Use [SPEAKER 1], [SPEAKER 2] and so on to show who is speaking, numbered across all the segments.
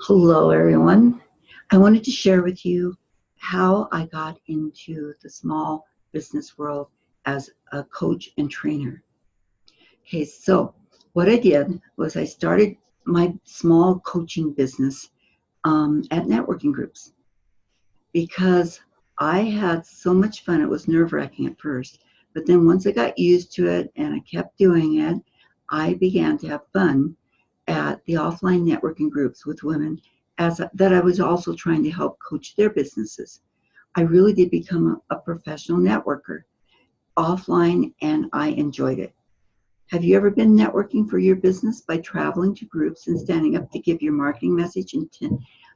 [SPEAKER 1] Hello, everyone. I wanted to share with you how I got into the small business world as a coach and trainer. Okay, so what I did was I started my small coaching business at networking groups because I had so much fun. It was nerve wracking at first, but then once I got used to it and I kept doing it, I began to have fun at the offline networking groups with women as that I was also trying to help coach their businesses. I really did become a professional networker offline and I enjoyed it. Have you ever been networking for your business by traveling to groups and standing up to give your marketing message in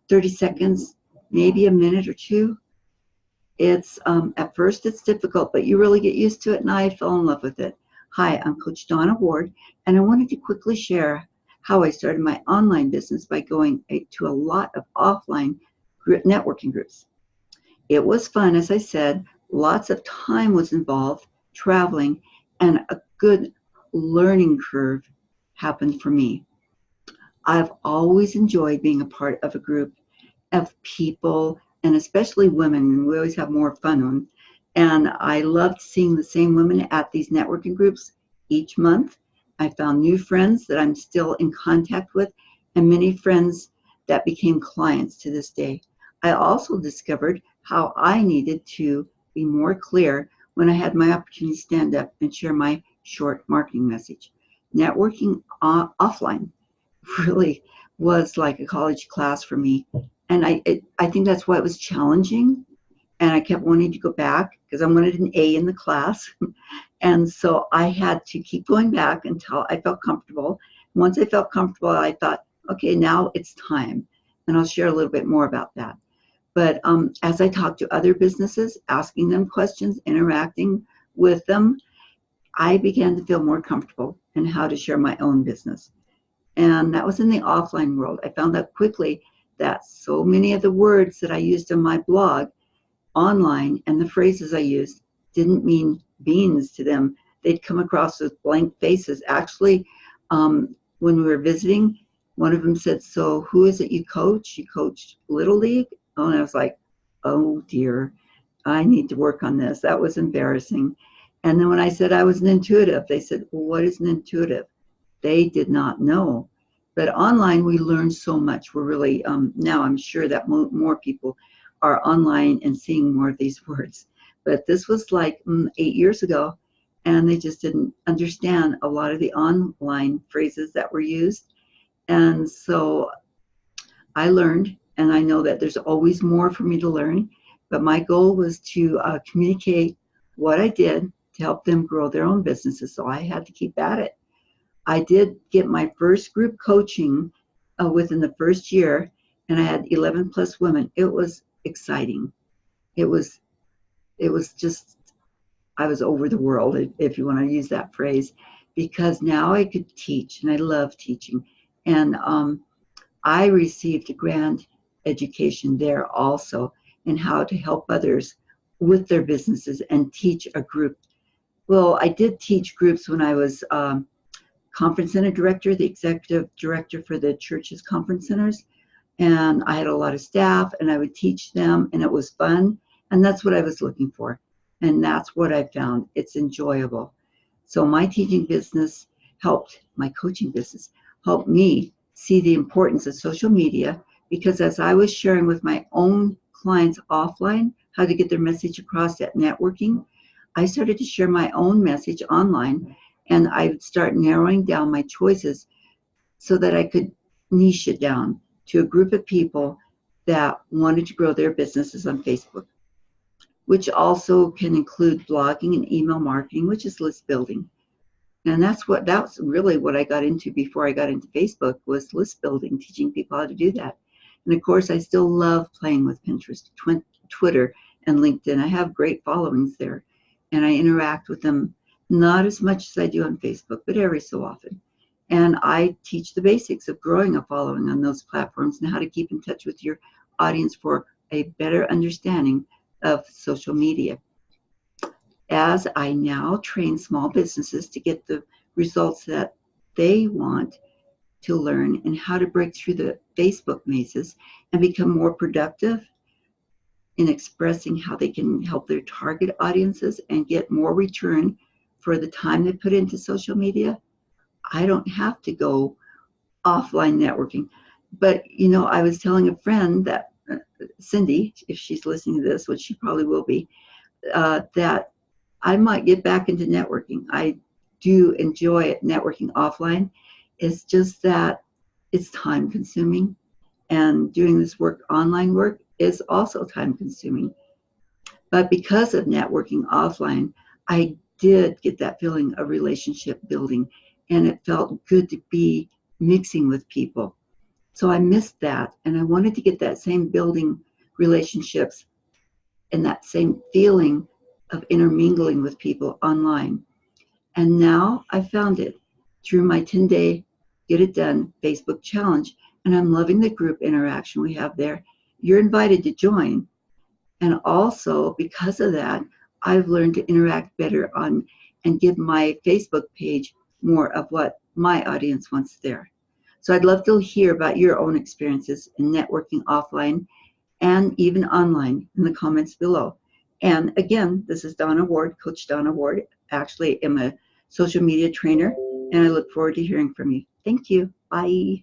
[SPEAKER 1] 30 seconds, maybe a minute or two? It's at first it's difficult, but you really get used to it, and I fell in love with it. Hi, I'm Coach Donna Ward, and I wanted to quickly share how I started my online business by going to a lot of offline networking groups. It was fun, as I said. Lots of time was involved, traveling, and a good learning curve happened for me. I've always enjoyed being a part of a group of people, and especially women. We always have more fun on. And I loved seeing the same women at these networking groups each month. I found new friends that I'm still in contact with, and many friends that became clients to this day. I also discovered how I needed to be more clear when I had my opportunity to stand up and share my short marketing message. Networking offline really was like a college class for me, and I think that's why it was challenging, and I kept wanting to go back because I wanted an A in the class. And so I had to keep going back until I felt comfortable. Once I felt comfortable, I thought, okay, now it's time, and I'll share a little bit more about that. But as I talked to other businesses, asking them questions, interacting with them, I began to feel more comfortable in how to share my own business. And that was in the offline world. I found out quickly that so many of the words that I used in my blog online and the phrases I used didn't mean beans to them. They'd come across with blank faces. Actually, when we were visiting, one of them said, "So who is it you coach? You coach Little League?" Oh, and I was like, "Oh dear, I need to work on this." That was embarrassing. And then when I said I was an intuitive, they said, "Well, what is an intuitive?" They did not know. But online, we learn so much. We're really, now I'm sure that more people are online and seeing more of these words. But this was like 8 years ago, and they just didn't understand a lot of the online phrases that were used. And so I learned, and I know that there's always more for me to learn. But my goal was to communicate what I did to help them grow their own businesses. So I had to keep at it. I did get my first group coaching within the first year, and I had 11 plus women. It was exciting. It was just, I was over the world, if you want to use that phrase, because now I could teach, and I love teaching. And I received a grand education there also in how to help others with their businesses and teach a group. Well, I did teach groups when I was conference center director, the executive director for the church's conference centers. And I had a lot of staff and I would teach them, and it was fun. And that's what I was looking for. And that's what I found. It's enjoyable. So my teaching business helped, my coaching business helped me see the importance of social media, because as I was sharing with my own clients offline how to get their message across at networking, I started to share my own message online, and I would start narrowing down my choices so that I could niche it down to a group of people that wanted to grow their businesses on Facebook, which also can include blogging and email marketing, which is list building. And that's really what I got into before I got into Facebook, was list building, teaching people how to do that. And of course, I still love playing with Pinterest, Twitter, and LinkedIn. I have great followings there, and I interact with them not as much as I do on Facebook, but every so often. And I teach the basics of growing a following on those platforms and how to keep in touch with your audience for a better understanding of social media. As I now train small businesses to get the results that they want, to learn and how to break through the Facebook mazes and become more productive in expressing how they can help their target audiences and get more return for the time they put into social media. I don't have to go offline networking. But, I was telling a friend that, Cindy, if she's listening to this, which she probably will be, that I might get back into networking. I do enjoy networking offline. It's just that it's time consuming, and doing this work, online work, is also time consuming. But because of networking offline, I did get that feeling of relationship building, and it felt good to be mixing with people. So I missed that, and I wanted to get that same building relationships and that same feeling of intermingling with people online. And now I found it through my 10-day Get It Done Facebook challenge, and I'm loving the group interaction we have there. You're invited to join. And also, because of that, I've learned to interact better on and give my Facebook page more of what my audience wants there. So I'd love to hear about your own experiences in networking offline and even online in the comments below. And again, this is Donna Ward, Coach Donna Ward. Actually, I'm a social media trainer, and I look forward to hearing from you. Thank you. Bye.